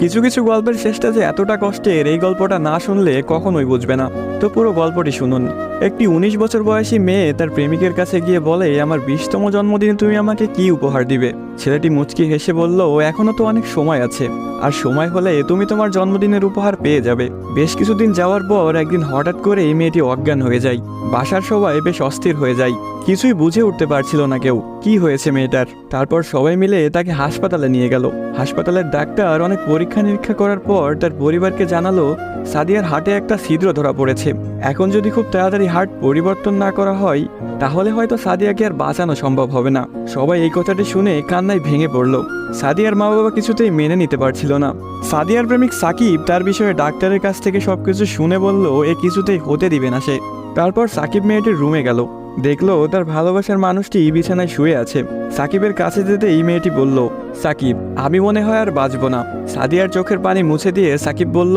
কিছু কিছু গল্পের শেষটা যে এতটা কষ্টের, এই গল্পটা না শুনলে কখনোই বুঝবে না। তো পুরো গল্পটি শুনুন। একটি 19 বছর বয়সী মেয়ে তার প্রেমিকের কাছে গিয়ে বলে, আমার 20তম জন্মদিনে তুমি আমাকে কি উপহার দিবে? ছেলেটি মুচকি হেসে বলল, এখনো তো অনেক সময় আছে, আর সময় হলে তুমি তোমার জন্মদিনের উপহার পেয়ে যাবে। বেশ কিছুদিন যাওয়ার পর একদিন হঠাৎ করে এই মেয়েটি অজ্ঞান হয়ে যায়। বাসার সবাই বেশ অস্থির হয়ে যায়, কিছুই বুঝে উঠতে পারছিল না কেউ কি হয়েছে মেয়েটার। তারপর সবাই মিলে তাকে হাসপাতালে নিয়ে গেল। হাসপাতালের ডাক্তার অনেক পরীক্ষা নিরীক্ষা করার পর তার পরিবারকে জানালো, সাদিয়ার হার্টে একটা ছিদ্র ধরা পড়েছে। এখন যদি খুব তাড়াতাড়ি হার্ট পরিবর্তন না করা হয়, তাহলে হয়তো সাদিয়াকে আর বাঁচানো সম্ভব হবে না। সবাই এই কথাটি শুনে কান্নায় ভেঙে পড়ল। সাদিয়ার মা বাবা কিছুতেই মেনে নিতে পারছিল না। সাদিয়ার প্রেমিক সাকিব তার বিষয়ে ডাক্তারের কাছ থেকে সবকিছু শুনে বলল, এ কিছুতেই হতে দিবে না সে। তারপর সাকিব মেয়েটির রুমে গেল, দেখলো তার ভালোবাসার মানুষটি বিছানায় শুয়ে আছে। সাকিবের কাছে যেতেই মেয়েটি বলল, সাকিব, আমি মনে হয় আর বাঁচবো না। সাদিয়ার চোখের পানি মুছে দিয়ে সাকিব বলল,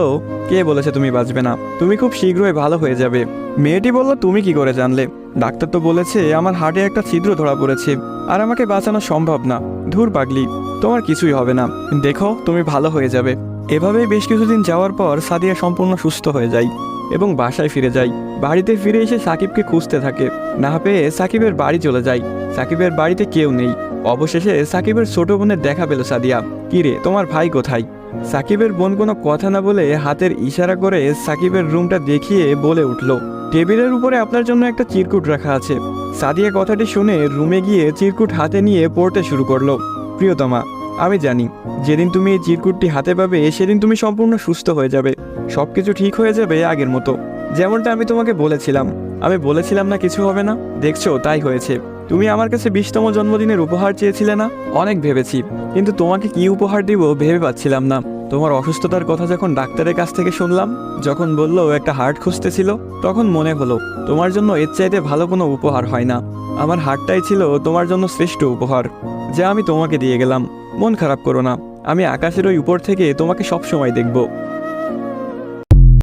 কে বলেছে তুমি বাঁচবে না? তুমি খুব শীঘ্রই ভালো হয়ে যাবে। মেয়েটি বলল, তুমি কি করে জানলে? ডাক্তার তো বলেছে আমার হার্টে একটা ছিদ্র ধরা পড়েছে, আর আমাকে বাঁচানো সম্ভব না। ধুর পাগলি, তোমার কিছুই হবে না, দেখো তুমি ভালো হয়ে যাবে। এভাবেই বেশ কিছুদিন যাওয়ার পর সাদিয়া সম্পূর্ণ সুস্থ হয়ে যায় এবং বাসায় ফিরে যায়। বাড়িতে ফিরে এসে সাকিবকে খুঁজতে থাকে, না পেয়ে সাকিবের বাড়ি চলে যায়। সাকিবের বাড়িতে কেউ নেই। অবশেষে সাকিবের ছোট বোনের দেখা পেল সাদিয়া। কিরে, তোমার ভাই কোথায়? সাকিবের বোন কোনো কথা না বলে হাতের ইশারা করে সাকিবের রুমটা দেখিয়ে বলে উঠল, টেবিলের উপরে আপনার জন্য একটা চিরকুট রাখা আছে। সাদিয়া কথাটি শুনে রুমে গিয়ে চিরকুট হাতে নিয়ে পড়তে শুরু করলো। প্রিয়তমা, আমি জানি যেদিন তুমি এই চিরকুটটি হাতে পাবে সেদিন তুমি সম্পূর্ণ সুস্থ হয়ে যাবে, সবকিছু ঠিক হয়ে যাবে আগের মতো, যেমনটা আমি তোমাকে বলেছিলাম। আমি বলেছিলাম না কিছু হবে না, দেখছো তাই হয়েছে। তুমি আমার কাছে 20তম জন্মদিনের উপহার চেয়েছিলে না? অনেক ভেবেছি, কিন্তু তোমাকে কি উপহার দিব ভেবে পাচ্ছিলাম না। তোমার অসুস্থতার কথা যখন ডাক্তারের কাছ থেকে শুনলাম, যখন বললো একটা হার্ট খুঁজতেছিল, তখন মনে হলো তোমার জন্য এর চাইতে ভালো কোনো উপহার হয় না। আমার হার্টটাই ছিল তোমার জন্য শ্রেষ্ঠ উপহার, যা আমি তোমাকে দিয়ে গেলাম। মন খারাপ করো না, আমি আকাশের ওই উপর থেকে তোমাকে সব সময় দেখব।